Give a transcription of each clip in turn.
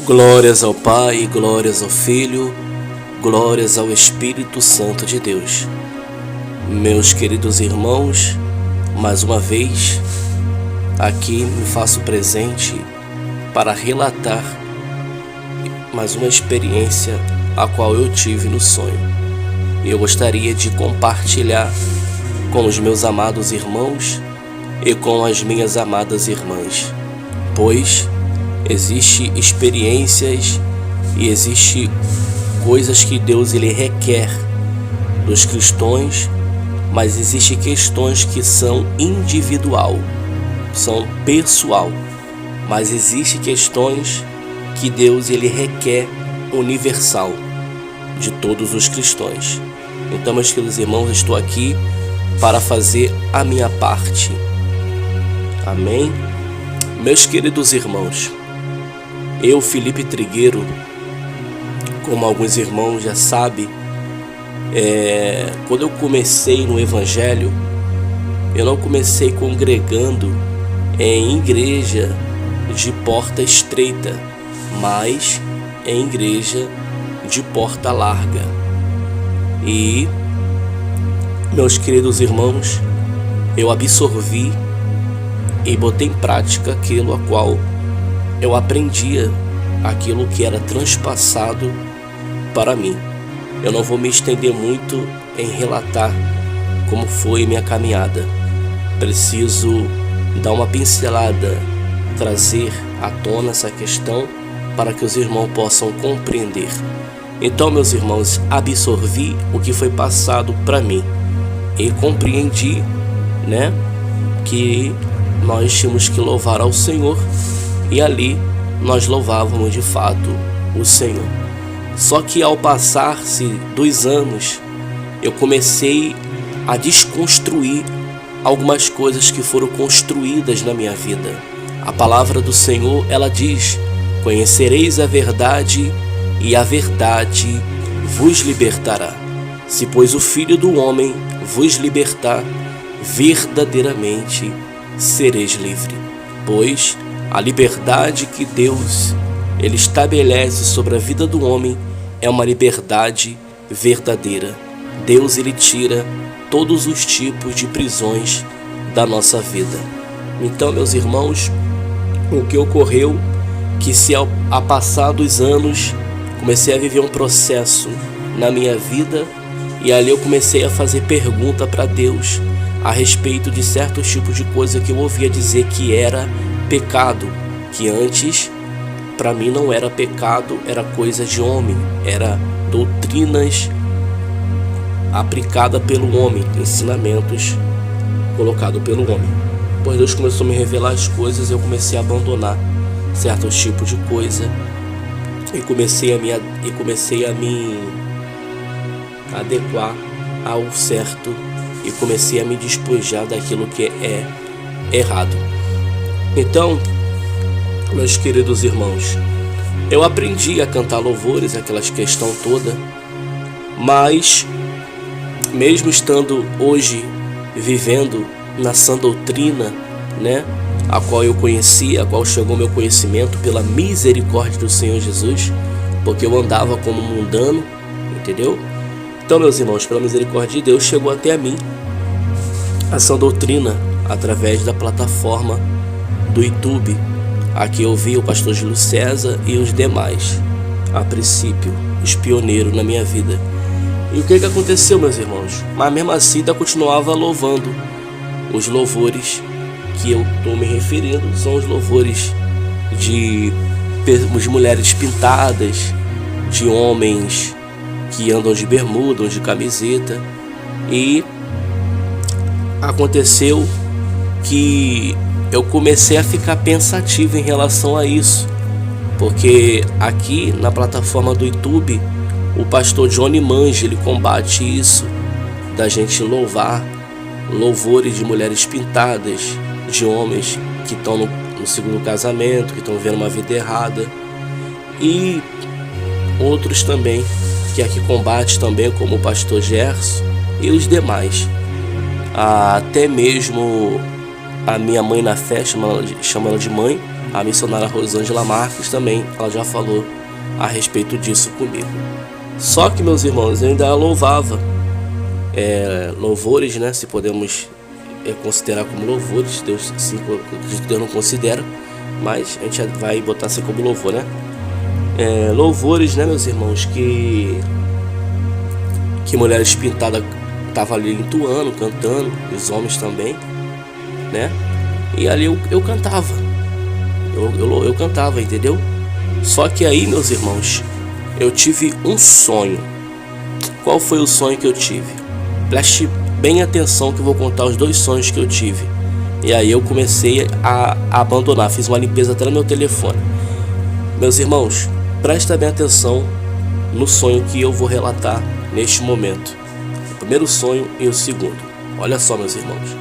Glórias ao Pai, glórias ao Filho, glórias ao Espírito Santo de Deus. Meus queridos irmãos, mais uma vez, aqui me faço presente para relatar mais uma experiência a qual eu tive no sonho. Eu gostaria de compartilhar com os meus amados irmãos e com as minhas amadas irmãs, pois existe experiências e existe coisas que Deus ele requer dos cristãos, mas existe questões que são individual, são pessoal, mas existe questões que Deus ele requer universal de todos os cristãos. Então, meus queridos irmãos, estou aqui para fazer a minha parte. Amém? Meus queridos irmãos, eu, Felipe Trigueiro, como alguns irmãos já sabem, quando eu comecei no Evangelho, eu não comecei congregando em igreja de porta estreita, mas em igreja de porta larga. E, meus queridos irmãos, eu absorvi e botei em prática aquilo a qual eu aprendia, aquilo que era transpassado para mim. Eu não vou me estender muito em relatar como foi minha caminhada. Preciso dar uma pincelada, trazer à tona essa questão para que os irmãos possam compreender. Então, meus irmãos, absorvi o que foi passado para mim e compreendi, que nós tínhamos que louvar ao Senhor, e ali nós louvávamos de fato o Senhor. Só que ao passar-se 2 anos, eu comecei a desconstruir algumas coisas que foram construídas na minha vida. A palavra do Senhor, ela diz: conhecereis a verdade e a verdade vos libertará. Se pois o Filho do Homem vos libertar, verdadeiramente sereis livre. Pois a liberdade que Deus ele estabelece sobre a vida do homem é uma liberdade verdadeira. Deus ele tira todos os tipos de prisões da nossa vida. Então, meus irmãos, o que ocorreu que a passar dos anos comecei a viver um processo na minha vida, e ali eu comecei a fazer pergunta para Deus a respeito de certos tipos de coisa que eu ouvia dizer que era pecado, que antes para mim não era pecado, era coisa de homem, era doutrinas aplicada pelo homem, ensinamentos colocado pelo homem. Pois Deus começou a me revelar as coisas, eu comecei a abandonar certos tipos de coisa e comecei a me adequar ao certo e comecei a me despojar daquilo que é errado. Então, meus queridos irmãos, eu aprendi a cantar louvores, aquelas questão toda, mas mesmo estando hoje vivendo na sã doutrina, a qual eu conheci, a qual chegou meu conhecimento pela misericórdia do Senhor Jesus, porque eu andava como mundano, entendeu? Então, meus irmãos, pela misericórdia de Deus, chegou até a mim a sã doutrina através da plataforma do YouTube. Aqui eu vi o pastor Júlio César e os demais, a princípio, os pioneiros na minha vida. E o que aconteceu, meus irmãos? Mas mesmo assim ainda continuava louvando. Os louvores que eu estou me referindo são os louvores de mulheres pintadas, de homens que andam de bermuda, de camiseta. E aconteceu que eu comecei a ficar pensativo em relação a isso, porque aqui na plataforma do YouTube, o pastor Johnny Mange, ele combate isso, da gente louvar louvores de mulheres pintadas, de homens que estão no segundo casamento, que estão vivendo uma vida errada, e outros também, que aqui combate também, como o pastor Gerson e os demais. Até mesmo a minha mãe na fé, chama ela de mãe, A missionária Rosângela Marques também, ela já falou a respeito disso comigo. Só que, meus irmãos, eu ainda louvava louvores, né? Se podemos considerar como louvores, Deus não considera, mas a gente vai botar assim como louvor, né? Louvores, né, meus irmãos, que mulheres pintadas estavam ali entoando, cantando, os homens também, né? E ali eu cantava, eu cantava, entendeu? Só que aí, meus irmãos, eu tive um sonho. Qual foi o sonho que eu tive? Preste bem atenção que eu vou contar os 2 sonhos que eu tive. E aí eu comecei a abandonar, fiz uma limpeza até no meu telefone. Meus irmãos, presta bem atenção no sonho que eu vou relatar neste momento. O primeiro sonho e o segundo. Olha só, meus irmãos.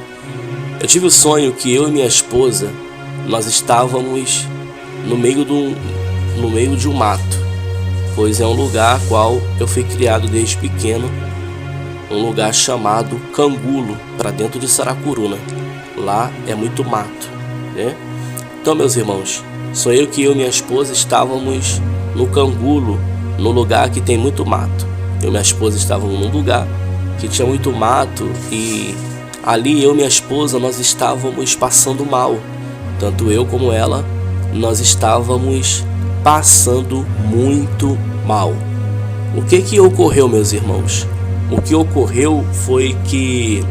Eu tive o sonho que eu e minha esposa, nós estávamos no meio de um mato, pois é um lugar qual eu fui criado desde pequeno, um lugar chamado Cangulo, para dentro de Saracuruna. Lá é muito mato, né? Então, meus irmãos, sonhei que eu e minha esposa estávamos no Cangulo, no lugar que tem muito mato. Eu e minha esposa estávamos num lugar que tinha muito mato, e ali eu e minha esposa, nós estávamos passando mal. Tanto eu como ela, nós estávamos passando muito mal. O que ocorreu, meus irmãos? O que ocorreu foi que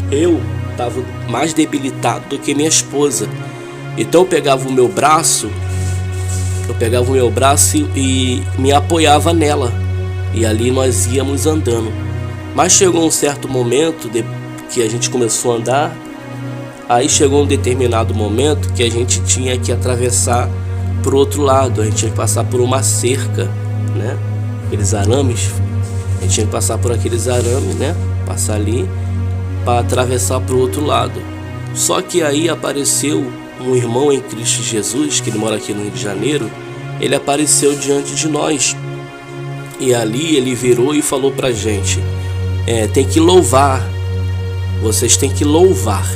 eu estava mais debilitado do que minha esposa. Então eu pegava o meu braço e me apoiava nela. E ali nós íamos andando. Mas chegou um certo momento que a gente começou a andar. Aí chegou um determinado momento que a gente tinha que atravessar para o outro lado. A gente tinha que passar por uma cerca, né? Aqueles arames. A gente tinha que passar por aqueles arames, né? Passar ali para atravessar para o outro lado. Só que aí apareceu um irmão em Cristo Jesus, que ele mora aqui no Rio de Janeiro. Ele apareceu diante de nós. E ali ele virou e falou pra gente: tem que louvar. Vocês têm que louvar.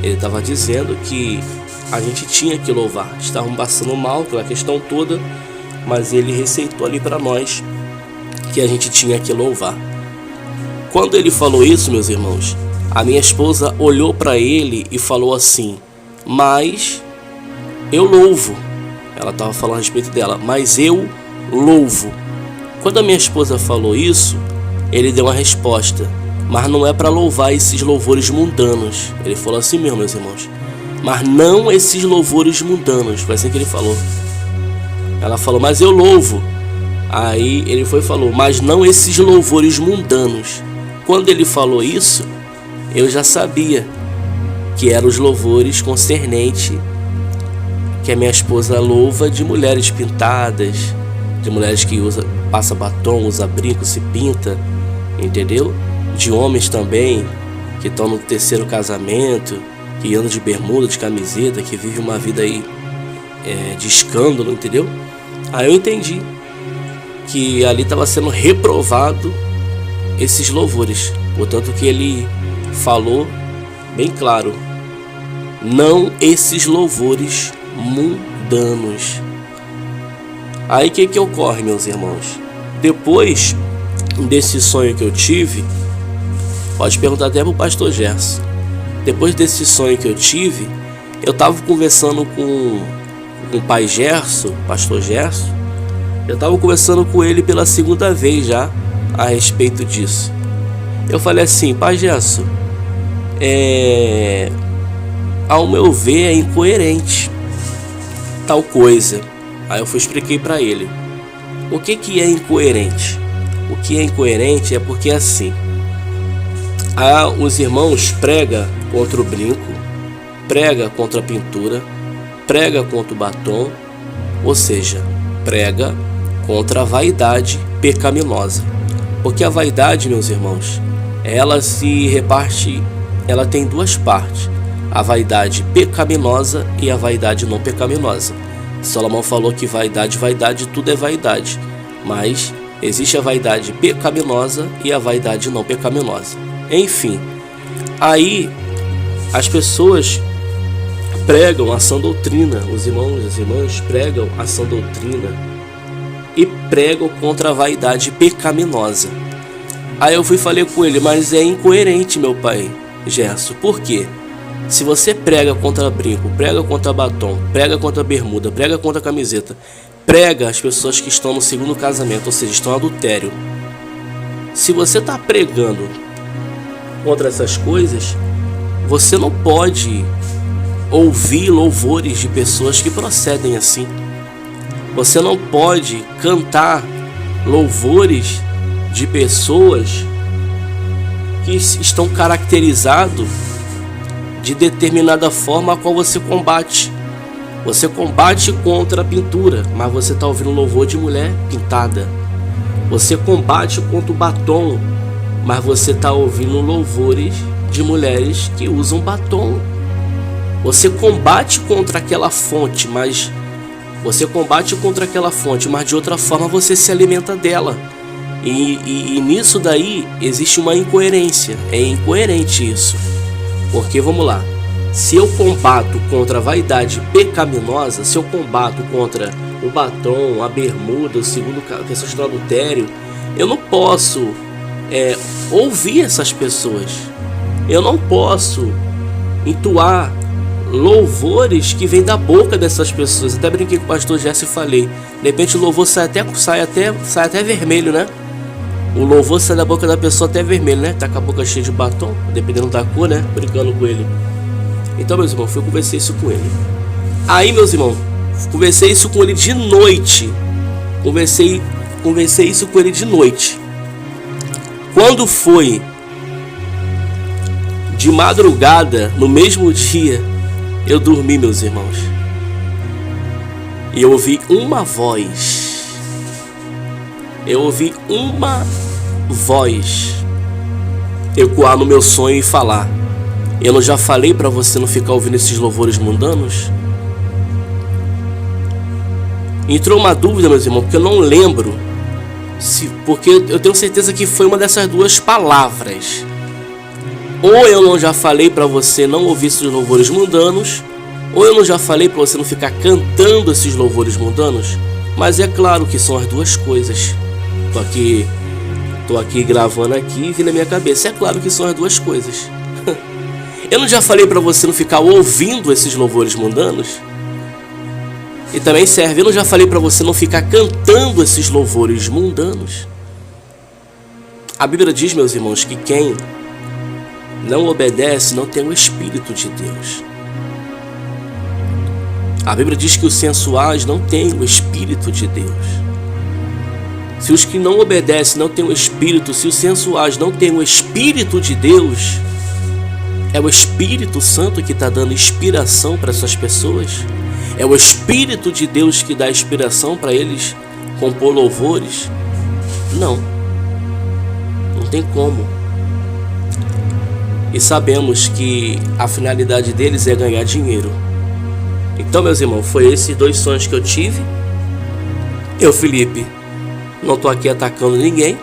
Ele estava dizendo que a gente tinha que louvar. Estavam passando mal pela questão toda, mas ele receitou ali para nós que a gente tinha que louvar. Quando ele falou isso, meus irmãos, a minha esposa olhou para ele e falou assim: mas eu louvo. Ela estava falando a respeito dela, mas eu louvo. Quando a minha esposa falou isso, ele deu uma resposta: mas não é para louvar esses louvores mundanos. Ele falou assim mesmo, meus irmãos: mas não esses louvores mundanos. Foi assim que ele falou. Ela falou: mas eu louvo. Aí ele foi e falou: mas não esses louvores mundanos. Quando ele falou isso, eu já sabia que eram os louvores concernentes que a minha esposa louva, de mulheres pintadas, de mulheres que passa batom, usa brinco, se pinta, entendeu? De homens também, que estão no 3º casamento, que andam de bermuda, de camiseta, que vive uma vida aí de escândalo, entendeu? Aí eu entendi que ali estava sendo reprovado esses louvores. Portanto que ele falou bem claro: não esses louvores mundanos. Aí o que ocorre, meus irmãos? Depois desse sonho que eu tive, pode perguntar até pro pastor Gerson. Depois desse sonho que eu tive, eu estava conversando com o pai Gerson, pastor Gerson. Eu estava conversando com ele pela 2ª vez já a respeito disso. Eu falei assim: pai Gerson, ao meu ver é incoerente tal coisa. Aí eu expliquei para ele o que é incoerente. O que é incoerente é porque assim, os irmãos pregam contra o brinco, prega contra a pintura, prega contra o batom, ou seja, prega contra a vaidade pecaminosa. Porque a vaidade, meus irmãos, ela se reparte, ela tem 2 partes: a vaidade pecaminosa e a vaidade não pecaminosa. Salomão falou que vaidade, tudo é vaidade, mas existe a vaidade pecaminosa e a vaidade não pecaminosa. Enfim, aí as pessoas pregam a sã doutrina, os irmãos e as irmãs pregam a sã doutrina e pregam contra a vaidade pecaminosa. Aí eu fui e falei com ele, mas é incoerente, meu pai Gerson. Por quê? Se você prega contra brinco, prega contra batom, prega contra bermuda, prega contra camiseta, prega as pessoas que estão no segundo casamento, ou seja, estão em adultério. Se você está pregando contra essas coisas, você não pode ouvir louvores de pessoas que procedem assim. Você não pode cantar louvores de pessoas que estão caracterizados de determinada forma a qual você combate. Você combate contra a pintura, mas você está ouvindo louvor de mulher pintada. Você combate contra o batom, mas você está ouvindo louvores de mulheres que usam batom. Você combate contra aquela fonte, mas de outra forma você se alimenta dela. E nisso daí existe uma incoerência. É incoerente isso. Porque vamos lá, se eu combato contra a vaidade pecaminosa, se eu combato contra o batom, a bermuda, o segundo questão do adultério, eu não posso ouvir essas pessoas. Eu não posso entoar louvores que vêm da boca dessas pessoas. Até brinquei com o pastor Jesse e falei, de repente o louvor sai até vermelho, né? O louvor sai da boca da pessoa até vermelho, né? Tá com a boca cheia de batom, dependendo da cor, né? Brincando com ele. Então, meus irmãos, eu conversei isso com ele. Aí, meus irmãos, conversei isso com ele de noite. Conversei isso com ele de noite. Quando foi de madrugada, no mesmo dia, eu dormi, meus irmãos. E eu ouvi uma voz. Ecoar no meu sonho e falar: eu não já falei para você não ficar ouvindo esses louvores mundanos? Entrou uma dúvida, meus irmãos, porque eu não lembro porque eu tenho certeza que foi uma dessas duas palavras. Ou eu não já falei para você não ouvir esses louvores mundanos, ou eu não já falei para você não ficar cantando esses louvores mundanos. Mas é claro que são as duas coisas. Tô aqui gravando aqui e vi na minha cabeça. É claro que são as duas coisas. Eu não já falei para você não ficar ouvindo esses louvores mundanos? E também serve. Eu não já falei para você não ficar cantando esses louvores mundanos? A Bíblia diz, meus irmãos, que quem não obedece não tem o Espírito de Deus. A Bíblia diz que os sensuais não têm o Espírito de Deus. Se os que não obedecem não têm o Espírito, se os sensuais não têm o Espírito de Deus, é o Espírito Santo que está dando inspiração para essas pessoas? É o Espírito de Deus que dá inspiração para eles compor louvores? Não. Não tem como. E sabemos que a finalidade deles é ganhar dinheiro. Então, meus irmãos, foi esses dois sonhos que eu tive. Eu, Felipe, não estou aqui atacando ninguém.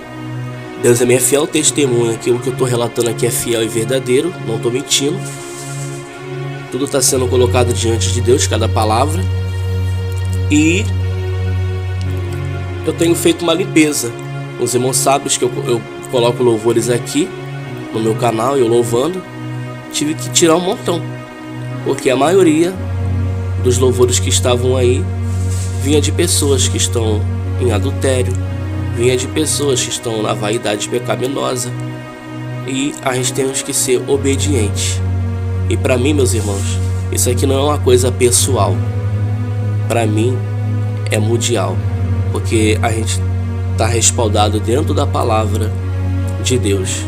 Deus é minha fiel testemunha que o que eu estou relatando aqui é fiel e verdadeiro. Não estou mentindo. Tudo está sendo colocado diante de Deus, cada palavra. E eu tenho feito uma limpeza. Os irmãos sabem que eu coloco louvores aqui no meu canal, eu louvando. Tive que tirar um montão, porque a maioria dos louvores que estavam aí vinha de pessoas que estão em adultério, vinha de pessoas que estão na vaidade pecaminosa. E a gente tem que ser obediente. E para mim, meus irmãos, isso aqui não é uma coisa pessoal. Para mim é mundial, porque a gente está respaldado dentro da palavra de Deus.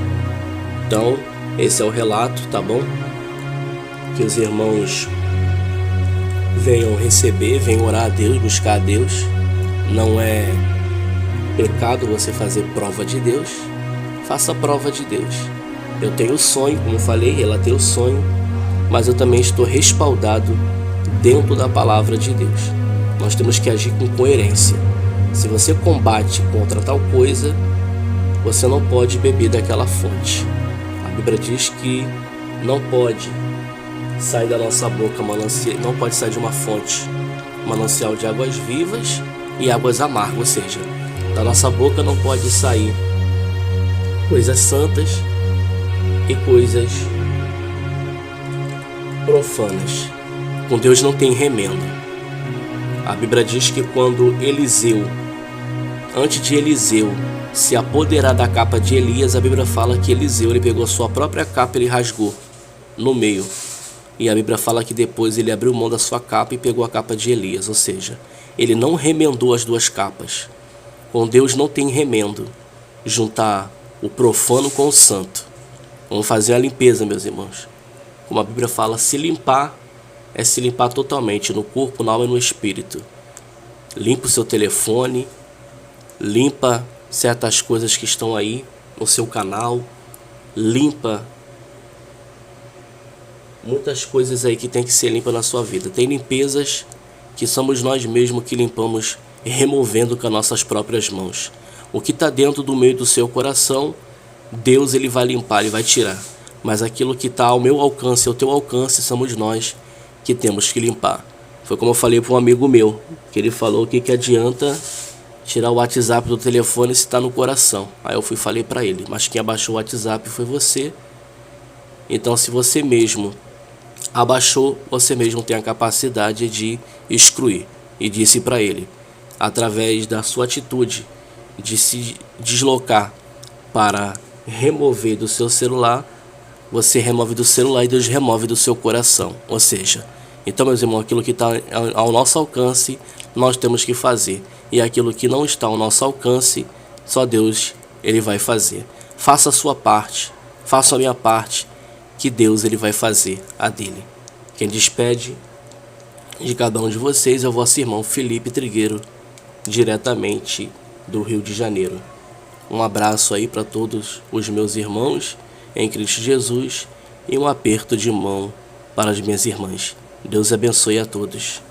Então, esse é o relato, tá bom? Que os irmãos venham receber, venham orar a Deus, buscar a Deus. Não é pecado você fazer prova de Deus. Faça prova de Deus. Eu tenho o sonho, como eu falei, relatei o sonho, mas eu também estou respaldado dentro da palavra de Deus. Nós temos que agir com coerência. Se você combate contra tal coisa, você não pode beber daquela fonte. A Bíblia diz que não pode sai da nossa boca não pode sair de uma fonte, manancial de águas vivas e águas amargas, ou seja, da nossa boca não pode sair coisas santas e coisas profanas. Com Deus não tem remendo. A Bíblia diz que quando antes de Eliseu se apoderar da capa de Elias, a Bíblia fala que Eliseu ele pegou a sua própria capa e ele rasgou no meio. E a Bíblia fala que depois ele abriu mão da sua capa e pegou a capa de Elias, ou seja, ele não remendou as duas capas. Com Deus não tem remendo, juntar o profano com o santo. Vamos fazer a limpeza, meus irmãos. Como a Bíblia fala, se limpar é se limpar totalmente, no corpo, na alma e no espírito. Limpa o seu telefone, limpa certas coisas que estão aí no seu canal, limpa muitas coisas aí que tem que ser limpa na sua vida. Tem limpezas que somos nós mesmos que limpamos, removendo com as nossas próprias mãos. O que está dentro do meio do seu coração, Deus ele vai limpar, ele vai tirar. Mas aquilo que está ao meu alcance, ao teu alcance, somos nós que temos que limpar. Foi como eu falei para um amigo meu, que ele falou que adianta tirar o WhatsApp do telefone se está no coração. Aí eu falei para ele, mas quem abaixou o WhatsApp foi você. Então se você mesmo abaixou, você mesmo tem a capacidade de excluir. E disse para ele, através da sua atitude de se deslocar para remover do seu celular, você remove do celular e Deus remove do seu coração. Ou seja, então, meus irmãos, aquilo que está ao nosso alcance, nós temos que fazer. E aquilo que não está ao nosso alcance, só Deus ele vai fazer. Faça a sua parte, faça a minha parte, que Deus ele vai fazer a dele. Quem despede de cada um de vocês é o vosso irmão Felipe Trigueiro, diretamente do Rio de Janeiro. Um abraço aí para todos os meus irmãos em Cristo Jesus e um aperto de mão para as minhas irmãs. Deus abençoe a todos.